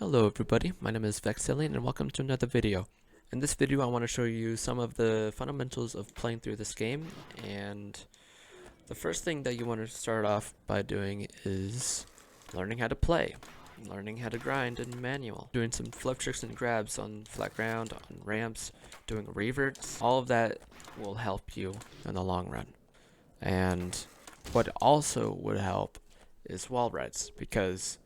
Hello everybody, my name is Vexillion and welcome to another video. In this video I want to show you some of the fundamentals of playing through this game, and the first thing that you want to start off by doing is learning how to play. Learning how to grind in manual. Doing some flip tricks and grabs on flat ground, on ramps, doing reverts. All of that will help you in the long run. And what also would help is wall rides, because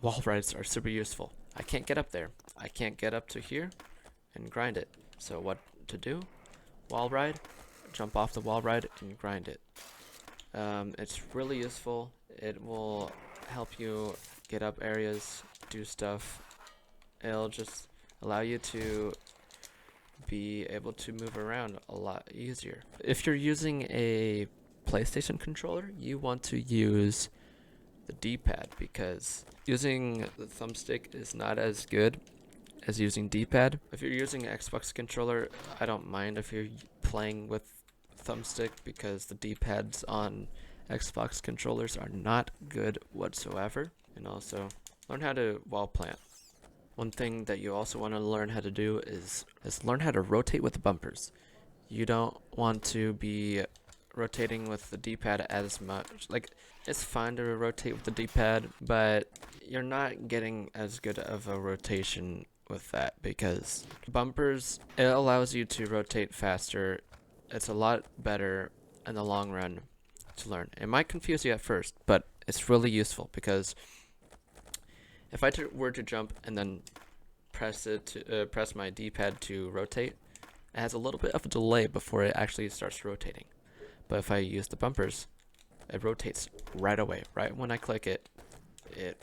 wall rides are super useful. I can't get up there. I can't get up to here and grind it. So what to do? Wall ride, jump off the wall ride and grind it. It's really useful. It will help you get up areas, do stuff. It'll just allow you to be able to move around a lot easier. If you're using a PlayStation controller, you want to use the D-pad, because using the thumbstick is not as good as using D-pad. If you're using an Xbox controller, I don't mind if you're playing with thumbstick, because the D-pads on Xbox controllers are not good whatsoever. And also, learn how to wall plant. One thing that you also want to learn how to do is learn how to rotate with the bumpers. You don't want to be rotating with the D-pad as much. Like, it's fine to rotate with the D-pad, but you're not getting as good of a rotation with that, because bumpers, it allows you to rotate faster. It's a lot better in the long run to learn. It might confuse you at first, but it's really useful, because if I were to jump and then press my D-pad to rotate, it has a little bit of a delay before it actually starts rotating. But if I use the bumpers, it rotates right away. Right when I click it, it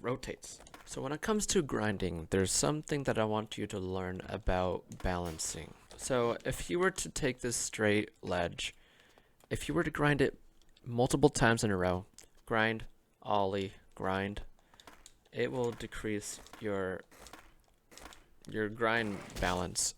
rotates. So when it comes to grinding, there's something that I want you to learn about balancing. So if you were to take this straight ledge, if you were to grind it multiple times in a row, grind, ollie, grind, it will decrease your grind balance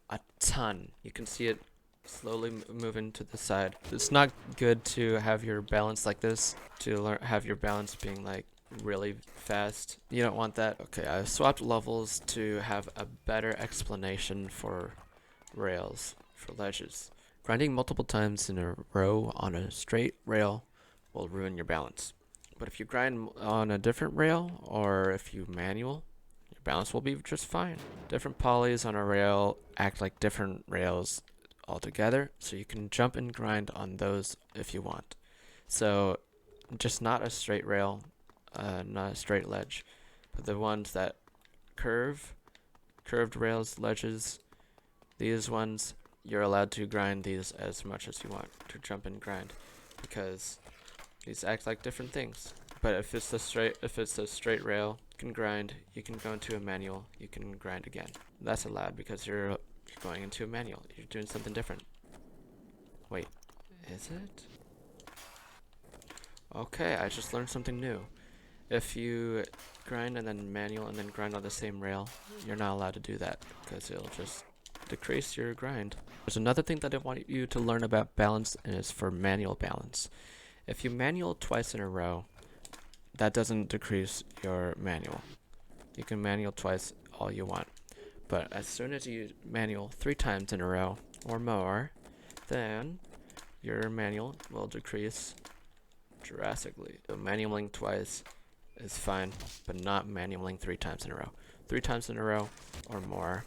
a ton. You can see it slowly moving to the side. It's not good to have your balance like this, to have your balance being like really fast. You don't want that. Okay, I swapped levels to have a better explanation for rails, for ledges. Grinding multiple times in a row on a straight rail will ruin your balance. But if you grind on a different rail, or if you manual, your balance will be just fine. Different polys on a rail act like different rails altogether, so you can jump and grind on those if you want. So just not a straight rail, not a straight ledge, but the ones that curved rails, ledges, these ones, you're allowed to grind these as much as you want to jump and grind, because these act like different things. But if it's a straight rail, you can grind, you can go into a manual, you can grind again. That's allowed because you're going into a manual. You're doing something different. Wait, is it? Okay, I just learned something new. If you grind and then manual and then grind on the same rail, you're not allowed to do that, because it'll just decrease your grind. There's another thing that I want you to learn about balance, and it's for manual balance. If you manual twice in a row, that doesn't decrease your manual. You can manual twice all you want. But as soon as you manual 3 times in a row or more, then your manual will decrease drastically. So manualing twice is fine, but not manualing 3 times in a row. 3 times in a row or more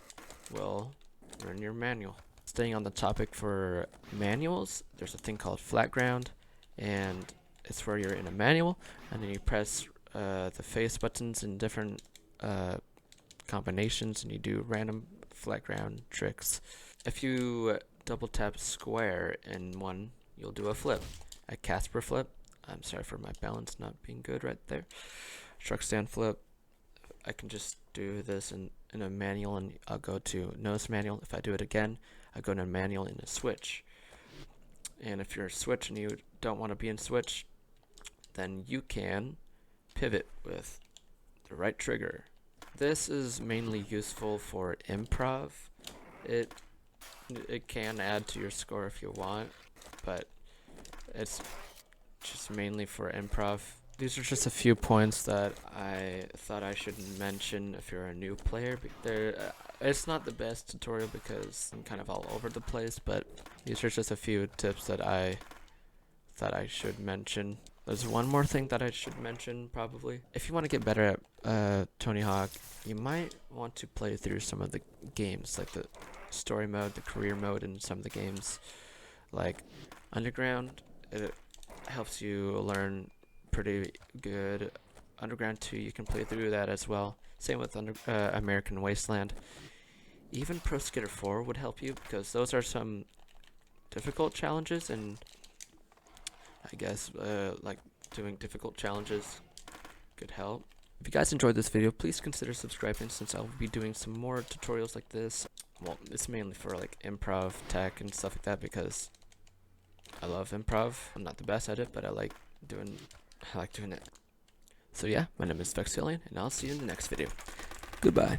will ruin your manual. Staying on the topic for manuals, there's a thing called flat ground, and it's where you're in a manual and then you press the face buttons in different combinations, and you do random flat ground tricks. If you double tap square in one, you'll do a flip, a Casper flip. I'm sorry for my balance not being good right there. Truck stand flip. I can just do this in a manual, and I'll go to nose manual. If I do it again, I go to manual in a switch. And if you're a switch and you don't want to be in switch, then you can pivot with the right trigger. This is mainly useful for improv. It can add to your score if you want, but it's just mainly for improv. these are just a few points that I thought I should mention if you're a new player. It's not the best tutorial because I'm kind of all over the place, but these are just a few tips that I thought I should mention. There's one more thing that I should mention probably. If you want to get better at Tony Hawk, you might want to play through some of the games, like the story mode, the career mode, and some of the games like Underground. It helps you learn pretty good. Underground 2, you can play through that as well. Same with American Wasteland. Even Pro Skater 4 would help you because those are some difficult challenges, and I guess like doing difficult challenges could help. If you guys enjoyed this video, please consider subscribing since I'll be doing some more tutorials like this. Well, it's mainly for like improv, tech, and stuff like that because I love improv. I'm not the best at it, but I like doing it. So yeah, my name is Vexillion, and I'll see you in the next video. Goodbye.